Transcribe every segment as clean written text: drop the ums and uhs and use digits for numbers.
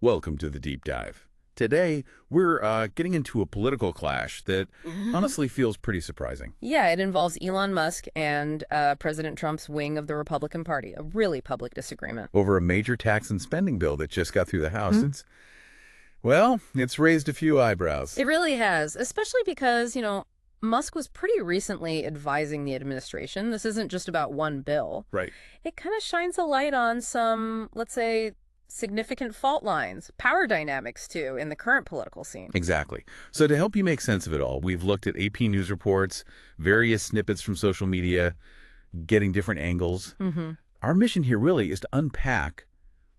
Welcome to the Deep Dive. Today, we're getting into a political clash that honestly feels pretty surprising. Yeah, it involves Elon Musk and President Trump's wing of the Republican Party, a really public disagreement. Over a major tax and spending bill that just got through the House, it's raised a few eyebrows. It really has, especially because, Musk was pretty recently advising the administration. This isn't just about one bill. Right. It kind of shines a light on some, let's say, significant fault lines, power dynamics, too, in the current political scene. Exactly. So to help you make sense of it all, we've looked at AP News reports, various snippets from social media, getting different angles. Our mission here really is to unpack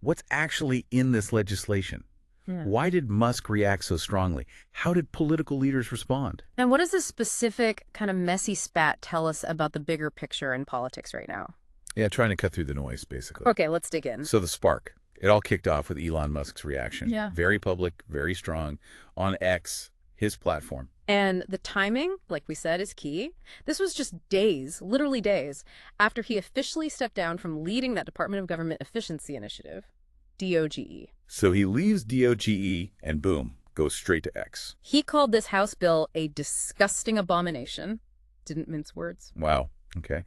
what's actually in this legislation. Yeah. Why did Musk react so strongly? How did political leaders respond? And what does this specific kind of messy spat tell us about the bigger picture in politics right now? Yeah, trying to cut through the noise, basically. Okay, let's dig in. So the spark. It all kicked off with Elon Musk's reaction. Yeah. Very public, very strong, on X, his platform. And the timing, like we said, is key. This was just days, literally days, after he officially stepped down from leading that Department of Government Efficiency Initiative, DOGE. So he leaves DOGE and boom, goes straight to X. He called this House bill a disgusting abomination. Didn't mince words. Wow. Okay.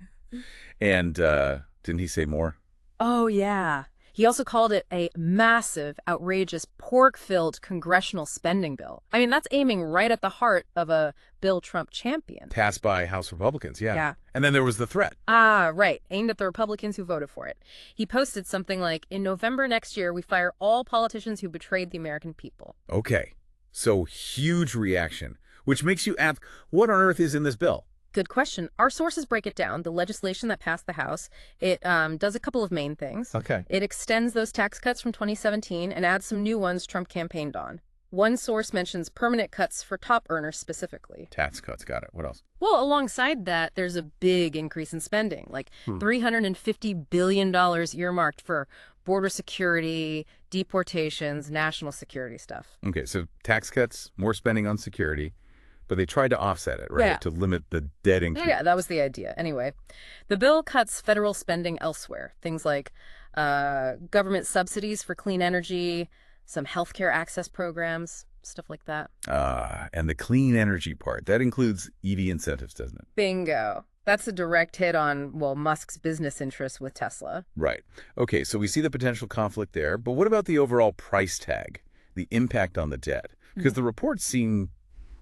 And didn't he say more? Oh, yeah. He also called it a massive, outrageous, pork-filled congressional spending bill. I mean, that's aiming right at the heart of a bill Trump championed. Passed by House Republicans, yeah. Yeah. And then there was the threat. Ah, right. Aimed at the Republicans who voted for it. He posted something like, in November next year, we fire all politicians who betrayed the American people. Okay. So huge reaction, which makes you ask, what on earth is in this bill? Good question. Our sources break it down. The legislation that passed the House, it does a couple of main things. Okay. It extends those tax cuts from 2017 and adds some new ones Trump campaigned on. One source mentions permanent cuts for top earners specifically. Tax cuts, got it. What else? Well, alongside that, there's a big increase in spending, like $350 billion earmarked for border security, deportations, national security stuff. Okay, so tax cuts, more spending on security. But they tried to offset it, right? Yeah. To limit the debt increase. Yeah, that was the idea. Anyway, the bill cuts federal spending elsewhere. Things like government subsidies for clean energy, some healthcare access programs, stuff like that. And the clean energy part, that includes EV incentives, doesn't it? Bingo. That's a direct hit on, well, Musk's business interests with Tesla. Right. Okay, so we see the potential conflict there. But what about the overall price tag, the impact on the debt? Because the reports seem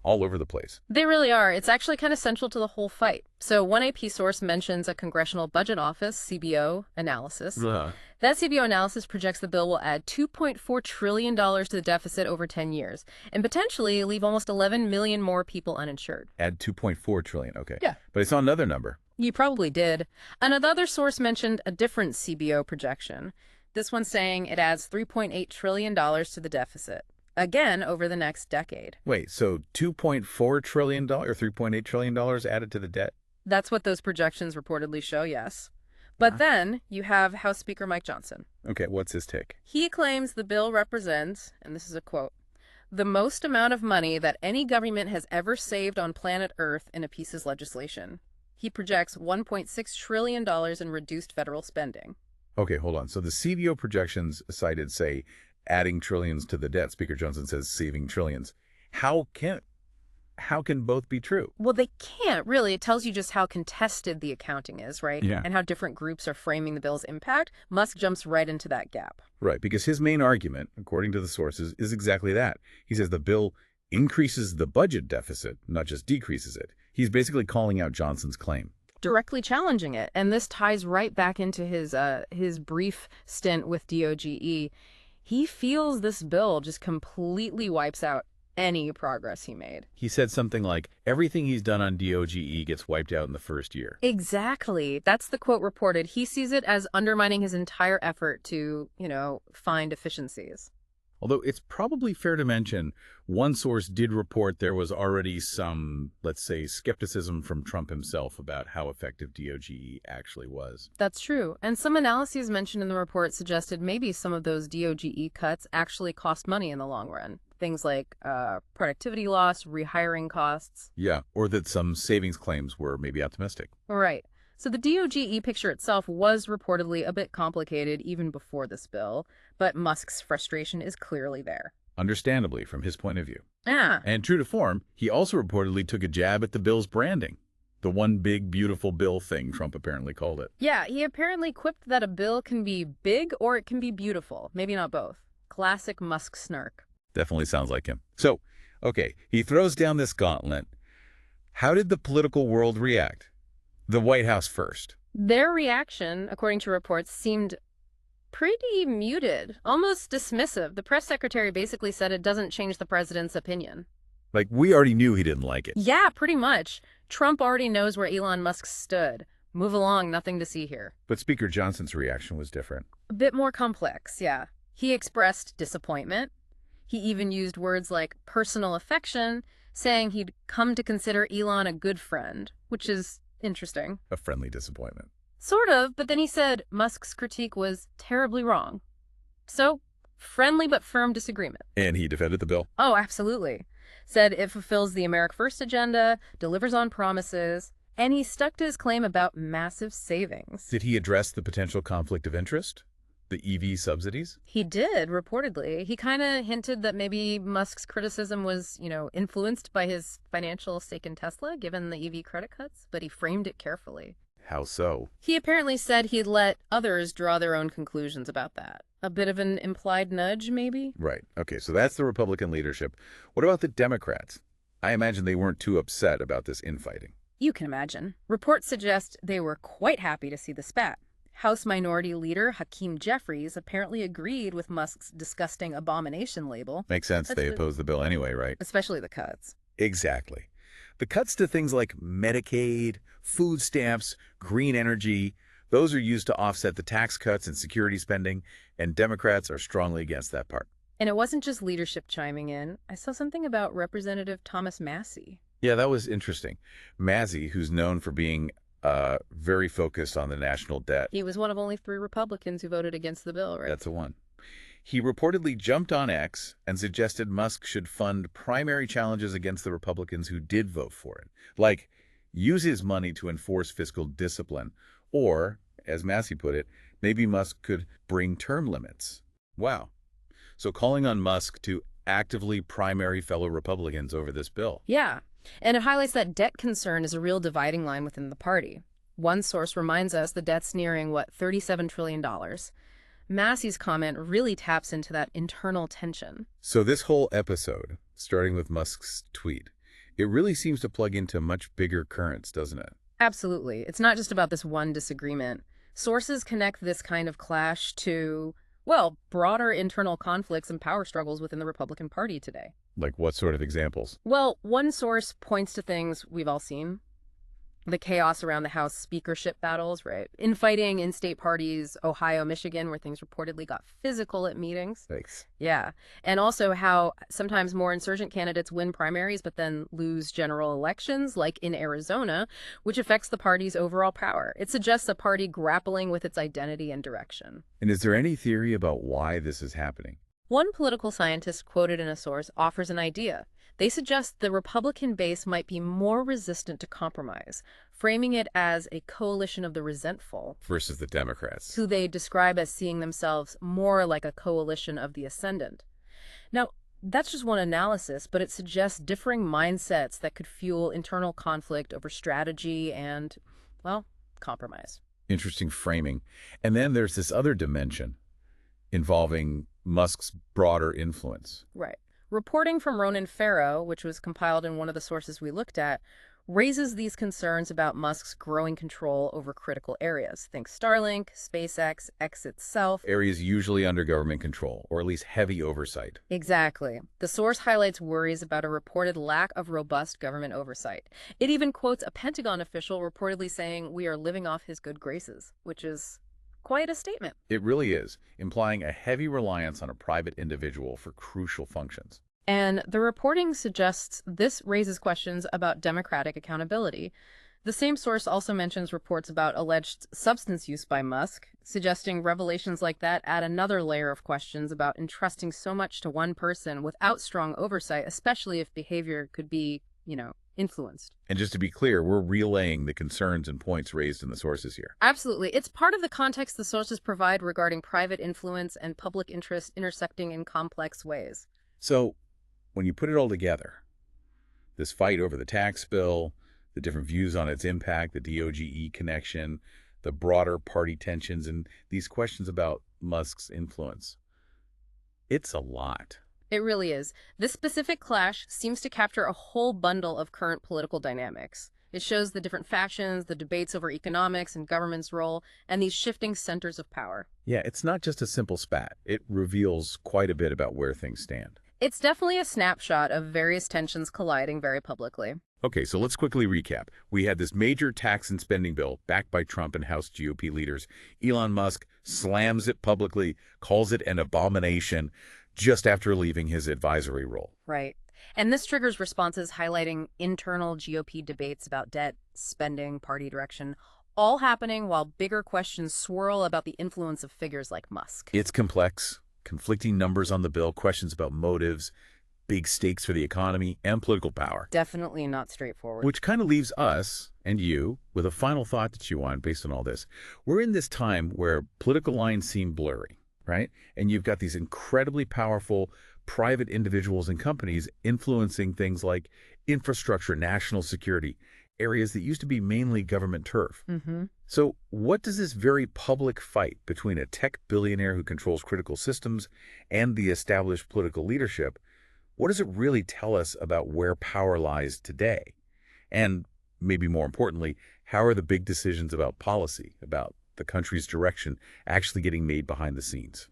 all over the place. They really are. It's actually kind of central to the whole fight. So one AP source mentions a Congressional Budget Office, CBO, analysis. That CBO analysis projects the bill will add $2.4 trillion to the deficit over 10 years and potentially leave almost 11 million more people uninsured. Add 2.4 trillion, okay. Yeah. But I saw another number. You probably did. Another source mentioned a different CBO projection. This one saying it adds $3.8 trillion to the deficit. Again, over the next decade. Wait, so $2.4 trillion or $3.8 trillion added to the debt? That's what those projections reportedly show, yes. But then you have House Speaker Mike Johnson. Okay, what's his take? He claims the bill represents, and this is a quote, the most amount of money that any government has ever saved on planet Earth in a piece of legislation. He projects $1.6 trillion in reduced federal spending. Okay, hold on. So the CBO projections cited, say, adding trillions to the debt. Speaker Johnson says saving trillions. How can both be true? Well, they can't, really. It tells you just how contested the accounting is, right? Yeah. And how different groups are framing the bill's impact. Musk jumps right into that gap. Right, because his main argument, according to the sources, is exactly that. He says the bill increases the budget deficit, not just decreases it. He's basically calling out Johnson's claim. Directly challenging it. And this ties right back into his brief stint with DOGE. He feels this bill just completely wipes out any progress he made. He said something like, everything he's done on DOGE gets wiped out in the first year. Exactly. That's the quote reported. He sees it as undermining his entire effort to, find efficiencies. Although it's probably fair to mention, one source did report there was already some, let's say, skepticism from Trump himself about how effective DOGE actually was. That's true. And some analyses mentioned in the report suggested maybe some of those DOGE cuts actually cost money in the long run. Things like productivity loss, rehiring costs. Yeah, or that some savings claims were maybe optimistic. Right. So the DOGE picture itself was reportedly a bit complicated even before this bill, but Musk's frustration is clearly there. Understandably, from his point of view. Ah. And true to form, he also reportedly took a jab at the bill's branding. The one big, beautiful bill thing, Trump apparently called it. Yeah, he apparently quipped that a bill can be big or it can be beautiful. Maybe not both. Classic Musk snark. Definitely sounds like him. So, okay, he throws down this gauntlet. How did the political world react? The White House first. Their reaction, according to reports, seemed pretty muted, almost dismissive. The press secretary basically said it doesn't change the president's opinion. Like, we already knew he didn't like it. Yeah, pretty much. Trump already knows where Elon Musk stood. Move along, nothing to see here. But Speaker Johnson's reaction was different. A bit more complex, yeah. He expressed disappointment. He even used words like personal affection, saying he'd come to consider Elon a good friend, which is interesting. A friendly disappointment. Sort of, but then he said Musk's critique was terribly wrong. So, friendly but firm disagreement. And he defended the bill? Oh, absolutely. Said it fulfills the America First agenda, delivers on promises, and he stuck to his claim about massive savings. Did he address the potential conflict of interest? The EV subsidies? He did, reportedly. He kind of hinted that maybe Musk's criticism was, influenced by his financial stake in Tesla, given the EV credit cuts, but he framed it carefully. How so? He apparently said he'd let others draw their own conclusions about that. A bit of an implied nudge, maybe? Right. Okay, so that's the Republican leadership. What about the Democrats? I imagine they weren't too upset about this infighting. You can imagine. Reports suggest they were quite happy to see the spat. House Minority Leader Hakeem Jeffries apparently agreed with Musk's disgusting abomination label. Makes sense. They opposed the bill anyway, right? Especially the cuts. Exactly. The cuts to things like Medicaid, food stamps, green energy, those are used to offset the tax cuts and security spending, and Democrats are strongly against that part. And it wasn't just leadership chiming in. I saw something about Representative Thomas Massie. Yeah, that was interesting. Massie, who's known for being very focused on the national debt. He was one of only 3 Republicans who voted against the bill, right? That's the one. He reportedly jumped on X and suggested Musk should fund primary challenges against the Republicans who did vote for it, like use his money to enforce fiscal discipline, or, as Massie put it, maybe Musk could bring term limits. Wow. So calling on Musk to actively primary fellow Republicans over this bill. Yeah. And it highlights that debt concern is a real dividing line within the party. One source reminds us the debt's nearing, $37 trillion. Massie's comment really taps into that internal tension. So this whole episode, starting with Musk's tweet, it really seems to plug into much bigger currents, doesn't it? Absolutely. It's not just about this one disagreement. Sources connect this kind of clash to, broader internal conflicts and power struggles within the Republican Party today. Like what sort of examples? Well, one source points to things we've all seen. The chaos around the House speakership battles, right? Infighting in state parties, Ohio, Michigan, where things reportedly got physical at meetings. Thanks. Yeah. And also how sometimes more insurgent candidates win primaries but then lose general elections, like in Arizona, which affects the party's overall power. It suggests a party grappling with its identity and direction. And is there any theory about why this is happening? One political scientist quoted in a source offers an idea. They suggest the Republican base might be more resistant to compromise, framing it as a coalition of the resentful. Versus the Democrats. Who they describe as seeing themselves more like a coalition of the ascendant. Now, that's just one analysis, but it suggests differing mindsets that could fuel internal conflict over strategy and, compromise. Interesting framing. And then there's this other dimension involving Musk's broader influence. Right. Reporting from Ronan Farrow, which was compiled in one of the sources we looked at, raises these concerns about Musk's growing control over critical areas. Think Starlink, SpaceX, X itself. Areas usually under government control, or at least heavy oversight. Exactly. The source highlights worries about a reported lack of robust government oversight. It even quotes a Pentagon official reportedly saying, "We are living off his good graces," which is quite a statement. It really is, implying a heavy reliance on a private individual for crucial functions. And the reporting suggests this raises questions about democratic accountability. The same source also mentions reports about alleged substance use by Musk, suggesting revelations like that add another layer of questions about entrusting so much to one person without strong oversight, especially if behavior could be, influenced. And just to be clear, we're relaying the concerns and points raised in the sources here. Absolutely. It's part of the context the sources provide regarding private influence and public interest intersecting in complex ways. So when you put it all together, this fight over the tax bill, the different views on its impact, the DOGE connection, the broader party tensions, and these questions about Musk's influence, it's a lot. It really is. This specific clash seems to capture a whole bundle of current political dynamics. It shows the different factions, the debates over economics and government's role, and these shifting centers of power. Yeah, it's not just a simple spat. It reveals quite a bit about where things stand. It's definitely a snapshot of various tensions colliding very publicly. Okay, so let's quickly recap. We had this major tax and spending bill backed by Trump and House GOP leaders. Elon Musk slams it publicly, calls it an abomination, just after leaving his advisory role. Right. And this triggers responses highlighting internal GOP debates about debt, spending, party direction, all happening while bigger questions swirl about the influence of figures like Musk. It's complex, conflicting numbers on the bill, questions about motives, big stakes for the economy, and political power. Definitely not straightforward. Which kind of leaves us and you with a final thought to chew on based on all this. We're in this time where political lines seem blurry, right? And you've got these incredibly powerful private individuals and companies influencing things like infrastructure, national security, areas that used to be mainly government turf. So what does this very public fight between a tech billionaire who controls critical systems and the established political leadership, what does it really tell us about where power lies today? And maybe more importantly, how are the big decisions about policy, about the country's direction, actually getting made behind the scenes?